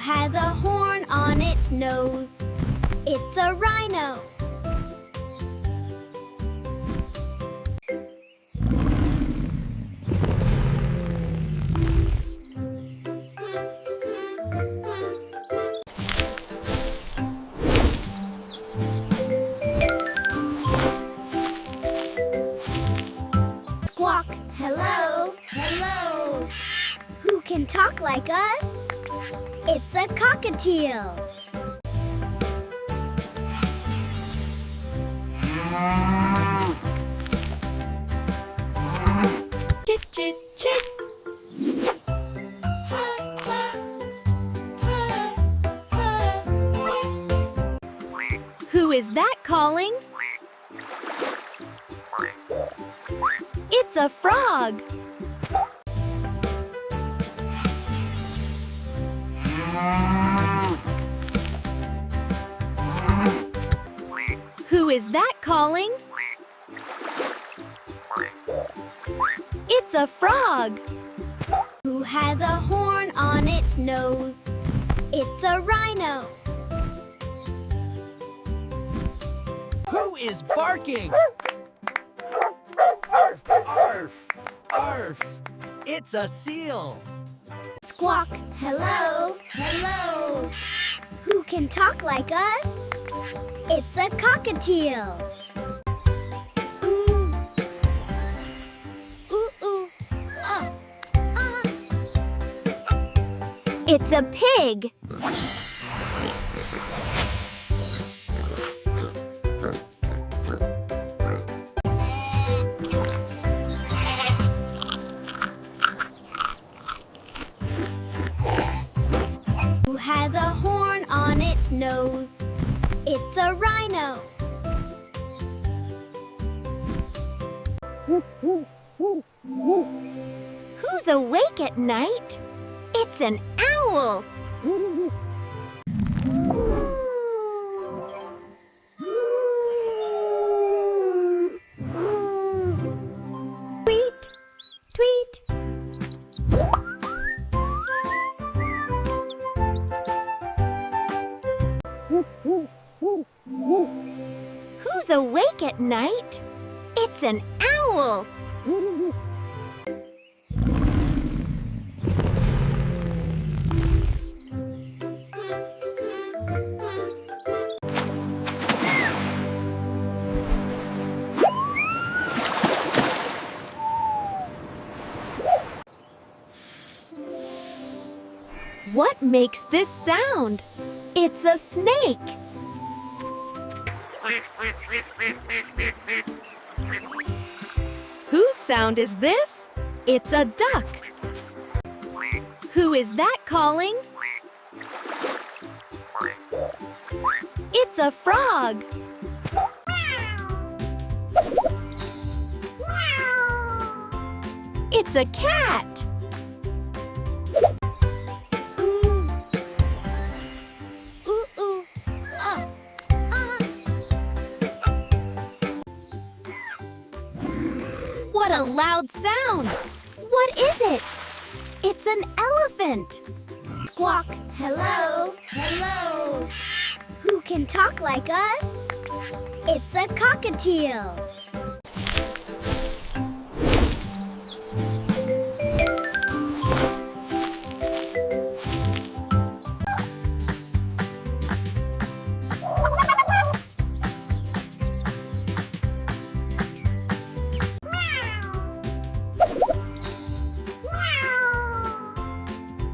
has a horn on its nose? It's a rhino. Squawk, hello, hello. Who can talk like us? It's a cockatiel. Chit, chit, chit. Who is that calling? It's a frog. Who is that calling? It's a frog. Who has a horn on its nose? It's a rhino. Who is barking? Arf! Arf! It's a seal. Squawk, hello, hello. Who can talk like us? It's a cockatiel. Ooh. Ooh, ooh. It's a pig. Who has a horn on its nose? It's a rhino. Who's awake at night? It's an owl. Tweet, tweet. Who's awake at night? It's an owl. What makes this sound? It's a snake. Whose sound is this? It's a duck. Who is that calling? It's a frog. It's a cat. What a loud sound! What is it? It's an elephant. Squawk, hello, hello. Who can talk like us? It's a cockatiel.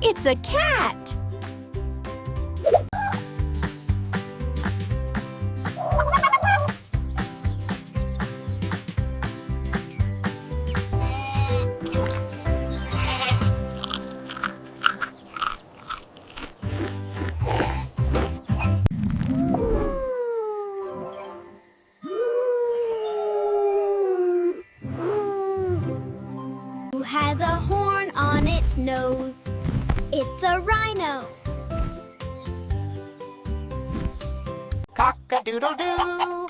It's a cat. Who has a horn on its nose? It's a rhino. Cock-a-doodle-doo.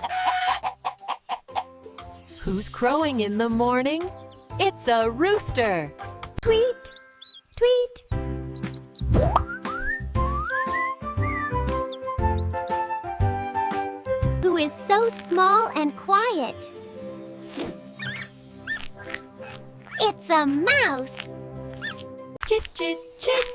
Who's crowing in the morning? It's a rooster. Tweet, tweet. is so small and quiet? It's a mouse. Chit, chit, chit.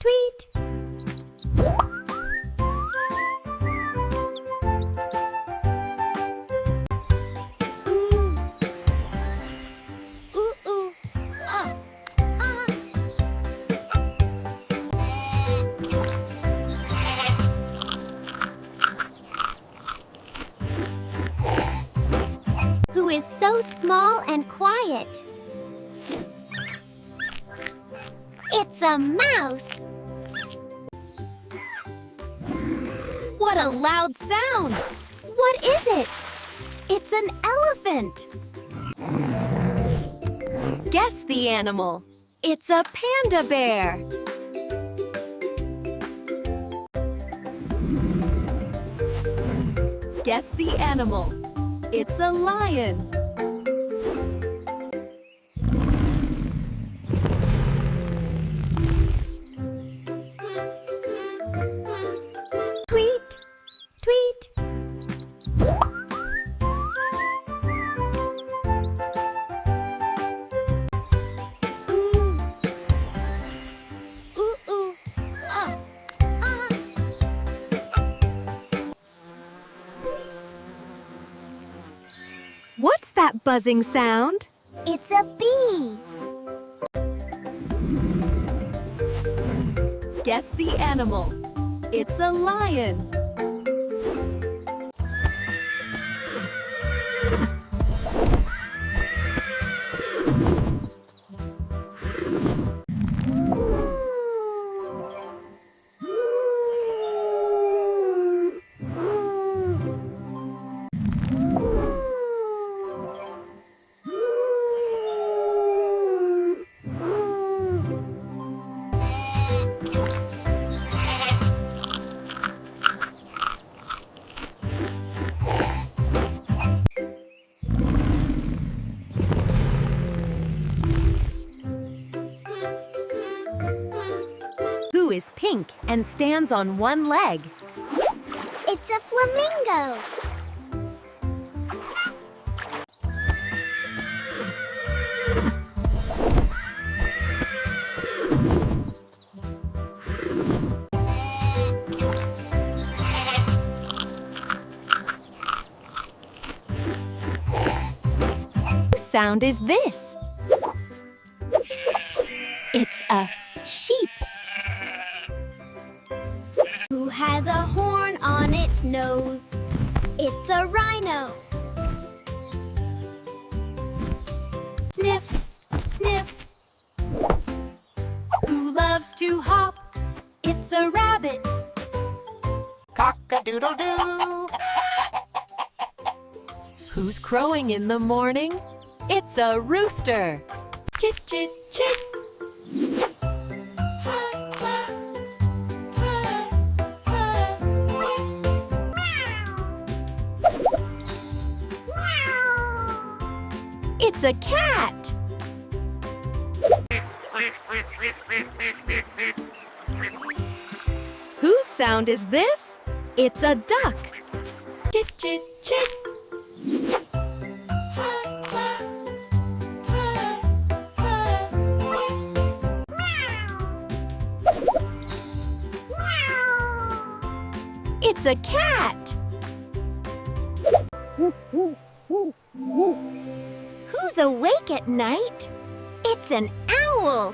Tweet. Who is so small and quiet? It's a mouse. What a loud sound! What is it? It's an elephant. Guess the animal. It's a panda bear. Guess the animal. It's a lion. Tweet, tweet. What's that buzzing sound? It's a bee. Guess the animal. It's a lion. Who is pink and stands on one leg? It's a flamingo. Whose sound is this? It's a sheep. Who has a horn on its nose? It's a rhino. Sniff, sniff. Who loves to hop? It's a rabbit. Cock-a-doodle-doo. Who's crowing in the morning? It's a rooster. Chit, chit, chit. It's a cat. Whose sound is this? It's a duck. Chit, chit, chit. It's a cat. Who's awake at night? It's an owl.